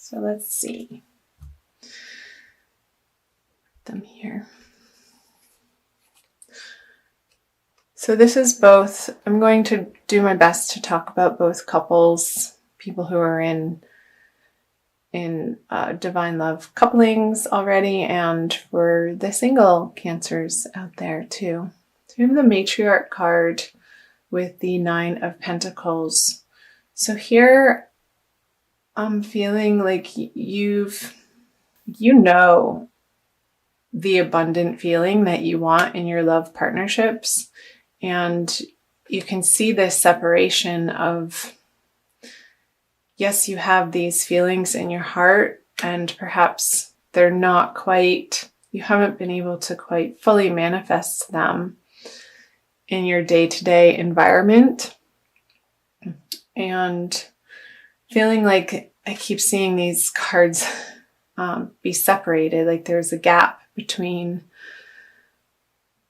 So let's see them here. So this is both, I'm going to do my best to talk about both couples, people who are in divine love couplings already, and for the single Cancers out there too. So we have the Matriarch card with the Nine of Pentacles. So here I'm feeling like you know the abundant feeling that you want in your love partnerships. And you can see this separation of, yes, you have these feelings in your heart, and perhaps they're not quite, you haven't been able to quite fully manifest them in your day-to-day environment. And feeling like I keep seeing these cards be separated, like there's a gap between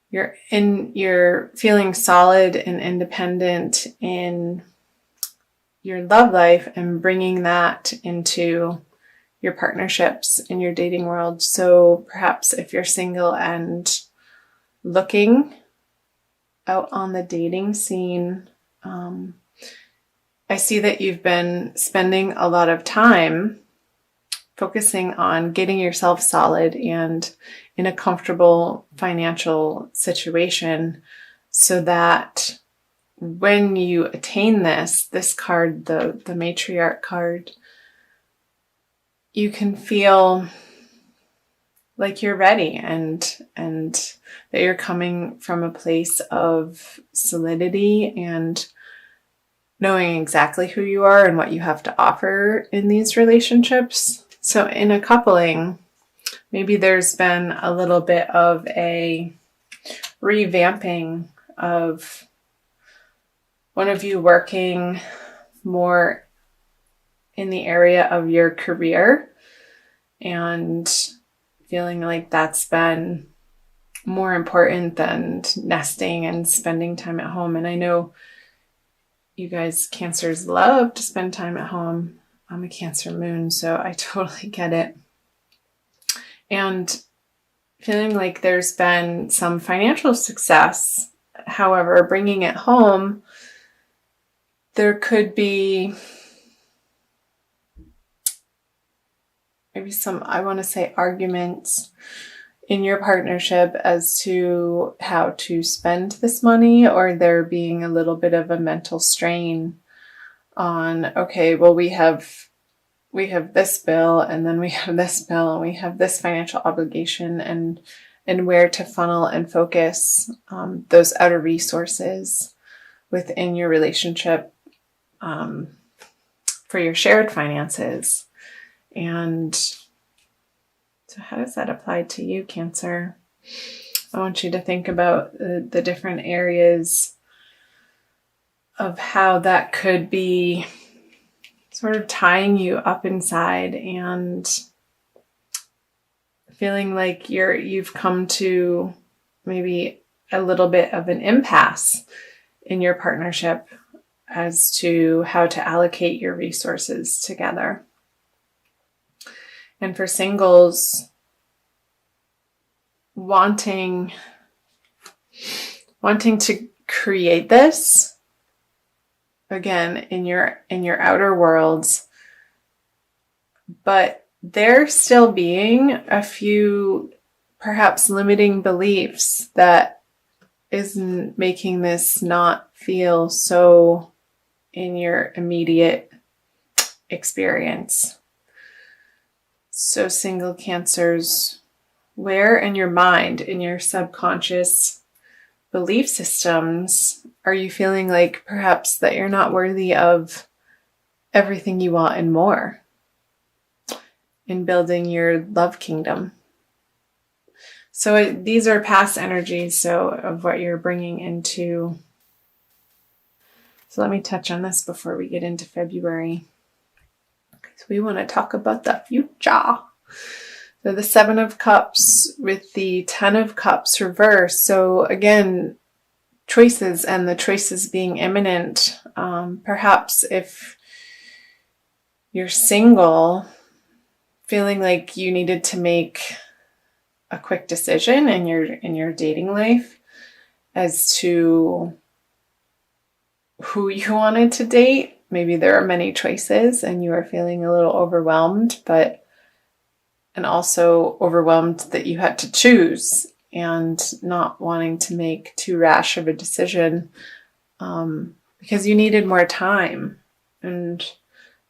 you're feeling solid and independent in your love life and bringing that into your partnerships in your dating world. So perhaps if you're single and looking out on the dating scene, I see that you've been spending a lot of time focusing on getting yourself solid and in a comfortable financial situation, so that when you attain this card, the Matriarch card, you can feel like you're ready and that you're coming from a place of solidity and knowing exactly who you are and what you have to offer in these relationships. So in a coupling, maybe there's been a little bit of a revamping of one of you working more in the area of your career and feeling like that's been more important than nesting and spending time at home. And I know you guys Cancers love to spend time at home. I'm a Cancer moon, so I totally get it. And feeling like there's been some financial success. However, bringing it home, there could be maybe some, I want to say, arguments in your partnership as to how to spend this money, or there being a little bit of a mental strain on, okay, well, we have this bill, and then we have this bill, and we have this financial obligation, and where to funnel and focus those outer resources within your relationship for your shared finances. And so how does that apply to you, Cancer? I want you to think about the different areas of how that could be sort of tying you up inside and feeling like you've come to maybe a little bit of an impasse in your partnership as to how to allocate your resources together. And for singles, wanting to create this again in your outer worlds, but there still being a few perhaps limiting beliefs that isn't making this not feel so in your immediate experience. So single Cancers, where in your mind, in your subconscious belief systems, are you feeling like perhaps that you're not worthy of everything you want and more in building your love kingdom? So these are past energies, so of what you're bringing into. So let me touch on this before we get into February. So we want to talk about the future. So the Seven of Cups with the Ten of Cups reversed. So again, choices, and the choices being imminent. Perhaps if you're single, feeling like you needed to make a quick decision in your dating life as to who you wanted to date. Maybe there are many choices and you are feeling a little overwhelmed, and also overwhelmed that you had to choose and not wanting to make too rash of a decision because you needed more time. And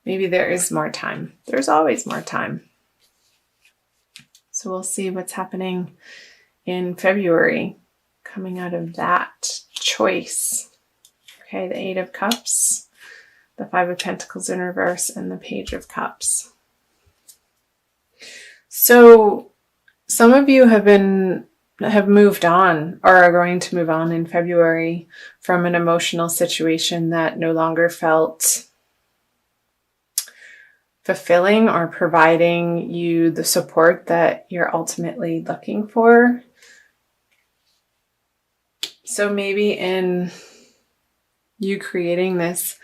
maybe there is more time. There's always more time. So we'll see what's happening in February coming out of that choice. Okay, the Eight of Cups, the Five of Pentacles in reverse, and the Page of Cups. So some of you have moved on or are going to move on in February from an emotional situation that no longer felt fulfilling or providing you the support that you're ultimately looking for. So maybe in you creating this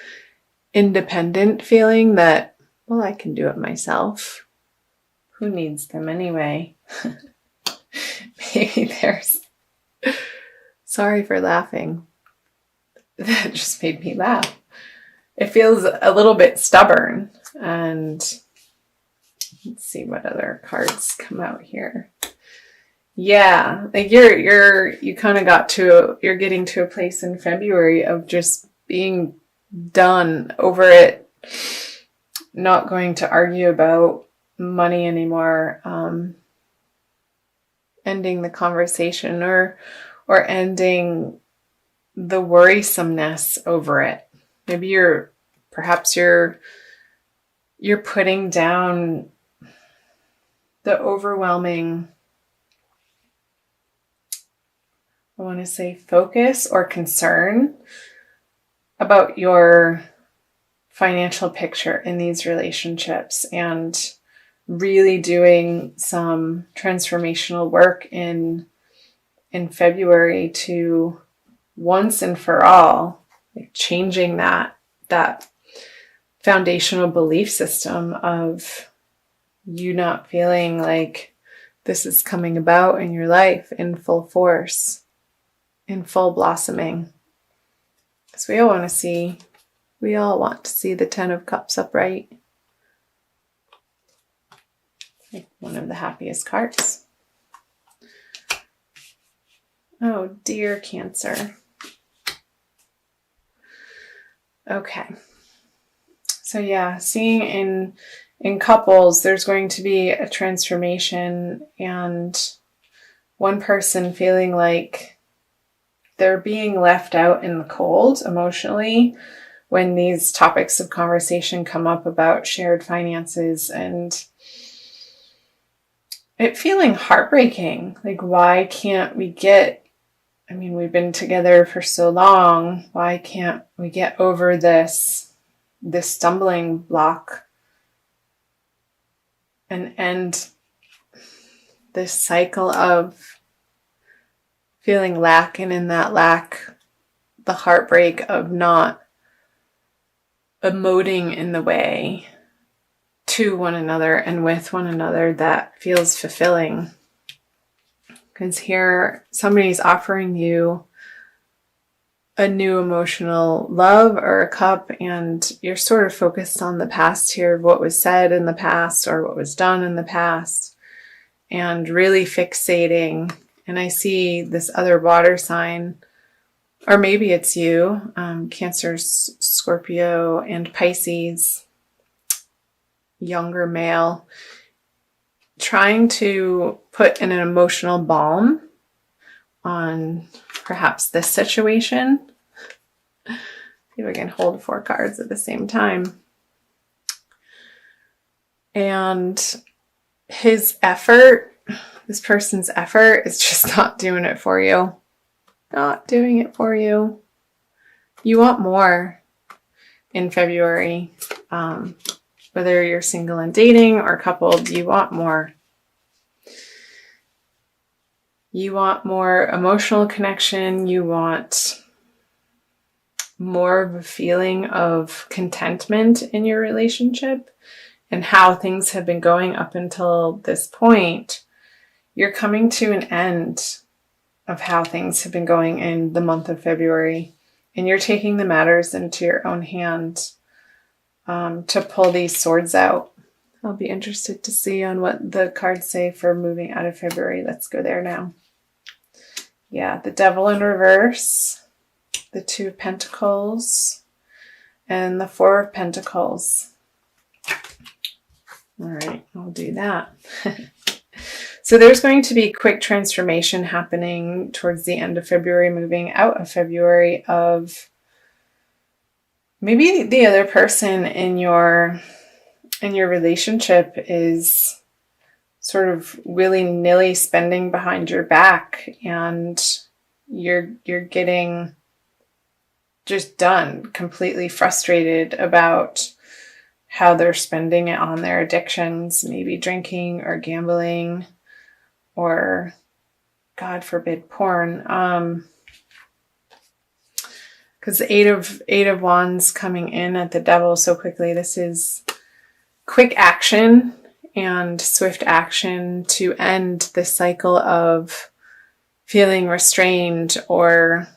independent feeling that, well, I can do it myself. Who needs them anyway? Maybe there's... Sorry for laughing. That just made me laugh. It feels a little bit stubborn. And let's see what other cards come out here. Yeah, like you kind of you're getting to a place in February of just being done over it, not going to argue about money anymore, ending the conversation or ending the worrisomeness over it. Maybe perhaps you're putting down the overwhelming, I want to say, focus or concern about your financial picture in these relationships and really doing some transformational work in February to once and for all, like changing that foundational belief system of you not feeling like this is coming about in your life in full force, in full blossoming. Because we all want to see the Ten of Cups upright. Like one of the happiest cards. Oh dear, Cancer. Okay. So yeah, seeing in couples, there's going to be a transformation and one person feeling like they're being left out in the cold emotionally when these topics of conversation come up about shared finances, and it feeling heartbreaking. Like, why can't we we've been together for so long. Why can't we get over this stumbling block and end this cycle of feeling lack, and in that lack, the heartbreak of not emoting in the way to one another and with one another that feels fulfilling. Because here somebody's offering you a new emotional love or a cup, and you're sort of focused on the past here, what was said in the past or what was done in the past, and really fixating. And I see this other water sign, or maybe it's you, Cancer, Scorpio, and Pisces, younger male, trying to put an emotional balm on perhaps this situation. See if I can hold 4 cards at the same time. And this person's effort is just not doing it for you. Not doing it for you. You want more in February. Whether you're single and dating or coupled, you want more. You want more emotional connection. You want more of a feeling of contentment in your relationship. and how things have been going up until this point, you're coming to an end of how things have been going in the month of February. And you're taking the matters into your own hand to pull these swords out. I'll be interested to see on what the cards say for moving out of February. Let's go there now. Yeah, the Devil in reverse, the Two of Pentacles, and the Four of Pentacles. All right, I'll do that. So there's going to be quick transformation happening towards the end of February, moving out of February, of maybe the other person in your relationship is sort of willy-nilly spending behind your back, and you're getting just done, completely frustrated about how they're spending it on their addictions, maybe drinking or gambling, or God forbid, porn. Because the Eight of Wands coming in at the Devil so quickly, this is quick action and swift action to end the cycle of feeling restrained or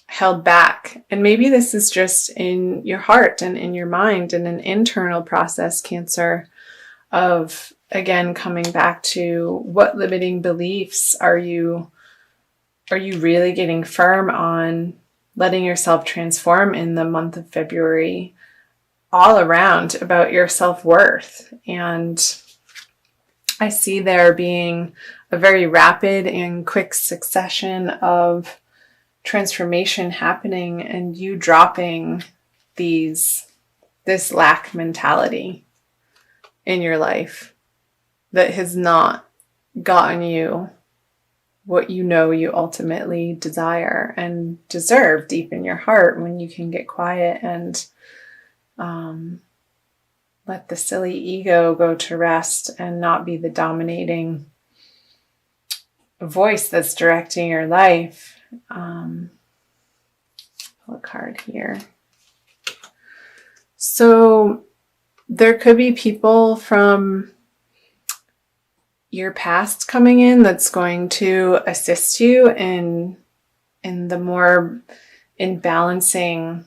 held back. And maybe this is just in your heart and in your mind, and an internal process, Cancer, of again coming back to what limiting beliefs are you really getting firm on letting yourself transform in the month of February all around about your self-worth. And I see there being a very rapid and quick succession of transformation happening, and you dropping this lack mentality in your life that has not gotten you what you know you ultimately desire and deserve deep in your heart, when you can get quiet and let the silly ego go to rest and not be the dominating voice that's directing your life. Pull a card here. So there could be people from your past coming in that's going to assist you in balancing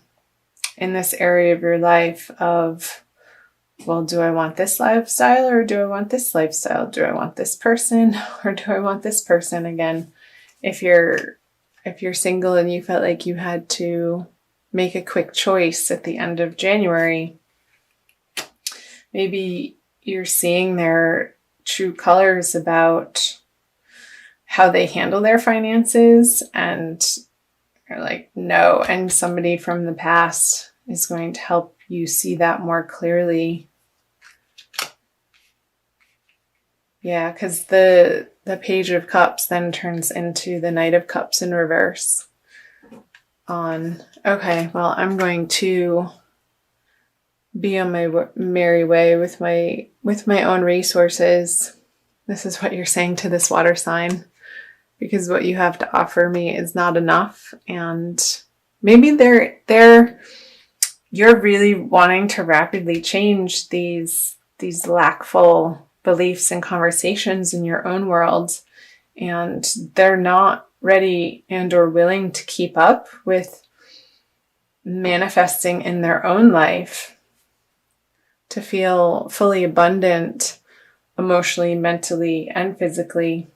in this area of your life of, well, do I want this lifestyle or do I want this lifestyle? Do I want this person or do I want this person? Again, if you're single and you felt like you had to make a quick choice at the end of January, maybe you're seeing their true colors about how they handle their finances, and you're like, no. And somebody from the past is going to help you see that more clearly. Yeah, because the Page of Cups then turns into the Knight of Cups in reverse. Okay, well, I'm going to be on my merry way with my own resources. This is what you're saying to this water sign, because what you have to offer me is not enough. And maybe you're really wanting to rapidly change these lackful beliefs and conversations in your own world, and they're not ready and or willing to keep up with manifesting in their own life to feel fully abundant emotionally, mentally, and physically,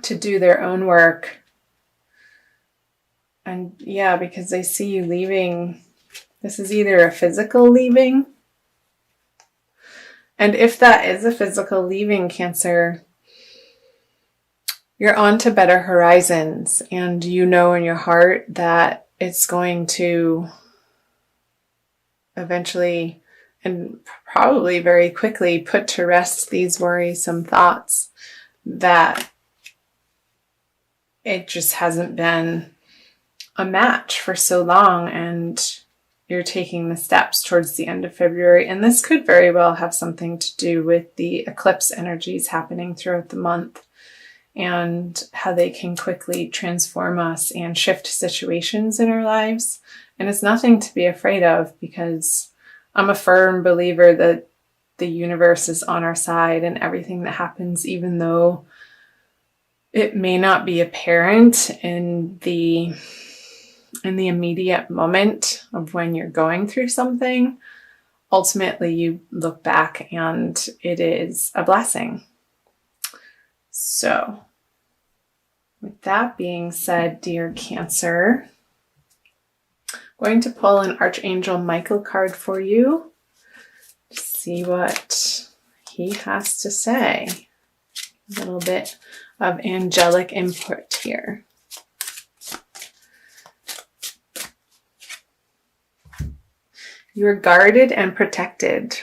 to do their own work. And yeah, because I see you leaving. This is either a physical leaving, and if that is a physical leaving, Cancer, you're on to better horizons, and you know in your heart that it's going to eventually and probably very quickly put to rest these worrisome thoughts that it just hasn't been a match for so long, and you're taking the steps towards the end of February. And this could very well have something to do with the eclipse energies happening throughout the month, and how they can quickly transform us and shift situations in our lives. And it's nothing to be afraid of, because I'm a firm believer that the universe is on our side, and everything that happens, even though it may not be apparent in the immediate moment of when you're going through something, ultimately you look back and it is a blessing. So, with that being said, dear Cancer, I'm going to pull an Archangel Michael card for you to see what he has to say. A little bit of angelic input here. You are guarded and protected.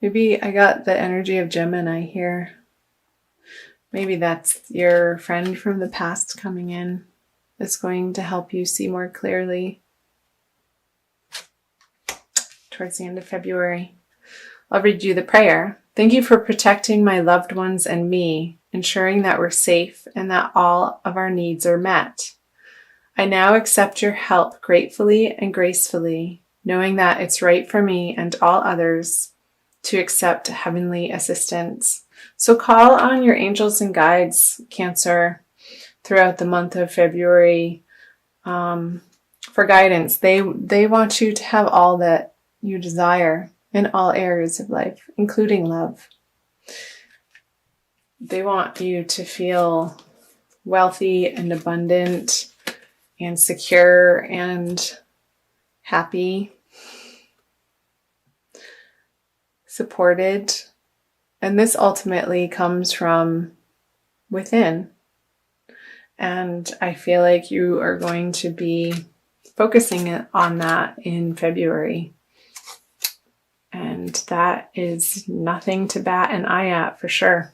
Maybe I got the energy of Gemini here. Maybe that's your friend from the past coming in. It's going to help you see more clearly towards the end of February. I'll read you the prayer. Thank you for protecting my loved ones and me, ensuring that we're safe and that all of our needs are met. I now accept your help gratefully and gracefully, knowing that it's right for me and all others to accept heavenly assistance. So call on your angels and guides, Cancer, throughout the month of February for guidance. They want you to have all that you desire in all areas of life, including love. They want you to feel wealthy and abundant and secure and happy, supported. And this ultimately comes from within. And I feel like you are going to be focusing on that in February. And that is nothing to bat an eye at for sure.